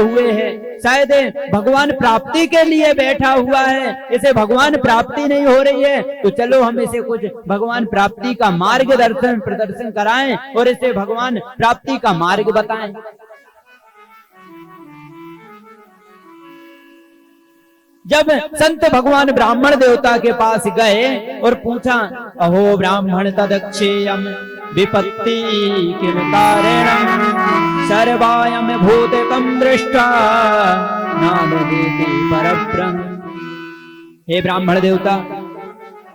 हुए है, शायद भगवान प्राप्ति के लिए बैठा हुआ है, इसे भगवान प्राप्ति नहीं हो रही है, तो चलो हम इसे कुछ भगवान प्राप्ति का मार्गदर्शन प्रदर्शन कराएं और इसे भगवान प्राप्ति का मार्ग बताएं। जब संत भगवान ब्राह्मण देवता के पास गए और पूछा, अहो ब्राह्मण तदक्षेयम विपत्ति किम कारणम सर्वायम भूतकम दृष्टा नाददेति परब्रह्म। हे ब्राह्मण देवता,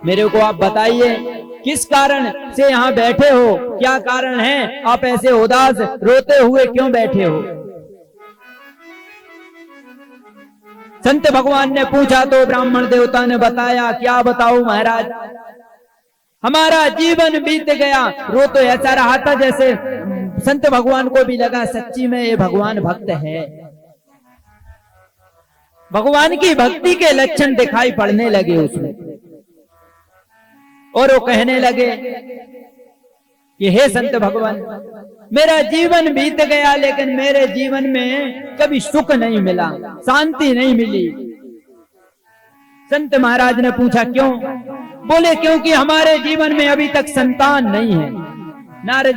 मेरे को आप बताइए किस कारण से यहाँ बैठे हो, क्या कारण है, आप ऐसे उदास रोते हुए क्यों बैठे हो? संत भगवान ने पूछा तो ब्राह्मण देवता ने बताया, क्या बताऊं महाराज, हमारा जीवन बीत गया। रो तो ऐसा रहा था जैसे संत भगवान को भी लगा सच्ची में ये भगवान भक्त है, भगवान की भक्ति के लक्षण दिखाई पड़ने लगे उसमें, और वो कहने लगे कि हे संत भगवान, मेरा जीवन बीत गया लेकिन मेरे जीवन में कभी सुख नहीं मिला, शांति नहीं मिली। संत महाराज ने पूछा क्यों? बोले क्योंकि हमारे जीवन में अभी तक संतान नहीं है। नारद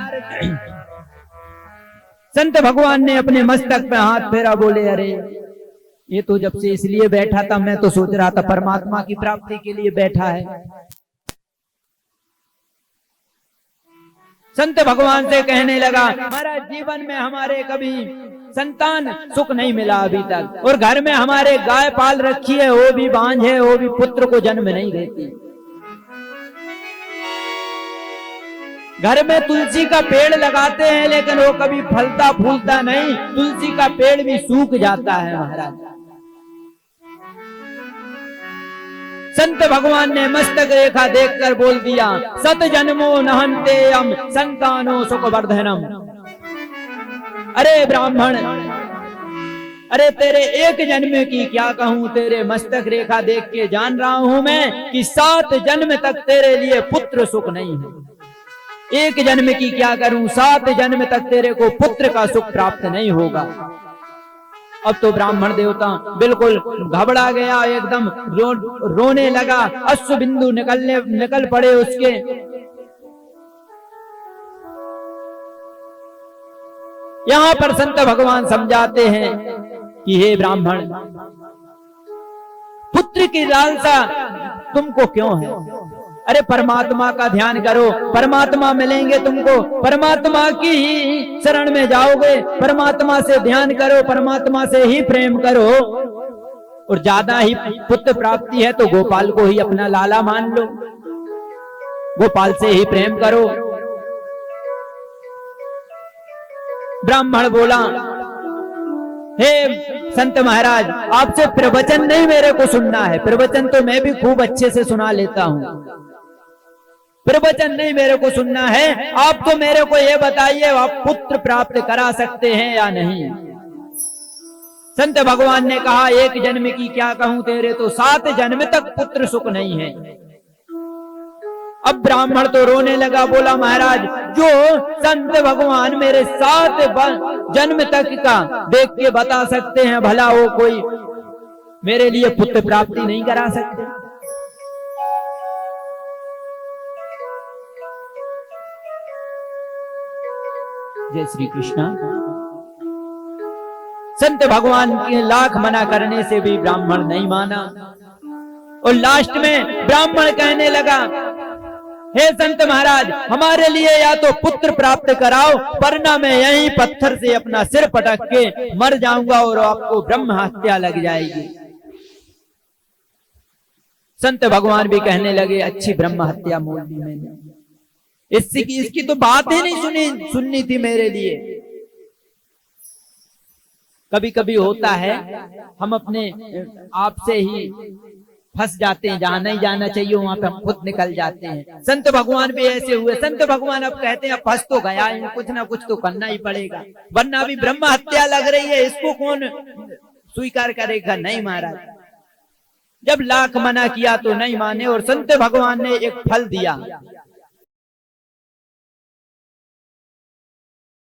संत भगवान ने अपने मस्तक पे हाथ फेरा, बोले अरे ये तो जब से इसलिए बैठा था, मैं तो सोच रहा था परमात्मा की प्राप्ति के लिए बैठा है। संत भगवान से कहने लगा, हमारा जीवन में हमारे कभी संतान सुख नहीं मिला अभी तक, और घर में हमारे गाय पाल रखी है, वो भी बांझ है, वो भी पुत्र को जन्म नहीं देती। घर में तुलसी का पेड़ लगाते हैं लेकिन वो कभी फलता फूलता नहीं, तुलसी का पेड़ भी सूख जाता है महाराज। संत भगवान ने मस्तक रेखा देखकर बोल दिया, सत जन्मो नहंतेयम संतानो सुख वर्धनम। अरे ब्राह्मण, अरे तेरे एक जन्म की क्या कहूं, तेरे मस्तक रेखा देख के जान रहा हूं मैं कि 7 जन्म तक तेरे लिए पुत्र सुख नहीं है। एक जन्म की क्या करूं, 7 जन्म तक तेरे को पुत्र का सुख प्राप्त नहीं होगा। अब तो ब्राह्मण देवता बिल्कुल घबरा गया, एकदम रोने लगा, अश्रु बिंदु निकल पड़े उसके। यहां पर संत भगवान समझाते हैं कि हे ब्राह्मण, पुत्र की लालसा तुमको क्यों है? अरे परमात्मा का ध्यान करो, परमात्मा मिलेंगे तुमको, परमात्मा की ही शरण में जाओगे, परमात्मा से ध्यान करो, परमात्मा से ही प्रेम करो, और ज्यादा ही पुत्र प्राप्ति है तो गोपाल को ही अपना लाला मान लो, गोपाल से ही प्रेम करो। ब्राह्मण बोला, हे संत महाराज, आपसे प्रवचन नहीं मेरे को सुनना है, प्रवचन तो मैं भी खूब अच्छे से सुना लेता हूं, प्रवचन नहीं मेरे को सुनना है, आप तो मेरे को ये बताइए आप पुत्र प्राप्त करा सकते हैं या नहीं? संत भगवान ने कहा, एक जन्म की क्या कहूं, तेरे तो 7 जन्म तक पुत्र सुख नहीं है। अब ब्राह्मण तो रोने लगा, बोला महाराज, जो संत भगवान मेरे 7 जन्म तक का देख के बता सकते हैं, भला वो कोई मेरे लिए पुत्र प्राप्ति नहीं करा सकते? जय श्री कृष्ण। संत भगवान के लाख मना करने से भी ब्राह्मण नहीं माना, और लास्ट में ब्राह्मण कहने लगा, हे संत महाराज, हमारे लिए या तो पुत्र प्राप्त कराओ, वरना मैं यहीं पत्थर से अपना सिर पटक के मर जाऊंगा और आपको ब्रह्म हत्या लग जाएगी। संत भगवान भी कहने लगे, अच्छी ब्रह्म हत्या मोल दी मैंने, इसकी तो बात ही नहीं सुननी थी मेरे लिए। कभी कभी होता है हम अपने आप से ही फंस जाते हैं, जहां नहीं जाना चाहिए वहां पे हम खुद निकल जाते हैं। संत भगवान भी ऐसे हुए। संत भगवान अब कहते हैं फंस तो गया है, कुछ ना कुछ तो करना ही पड़ेगा, वरना अभी ब्रह्म हत्या लग रही है, इसको कौन स्वीकार करेगा? नहीं महाराज, जब लाख मना किया तो नहीं माने, और संत भगवान ने एक फल दिया।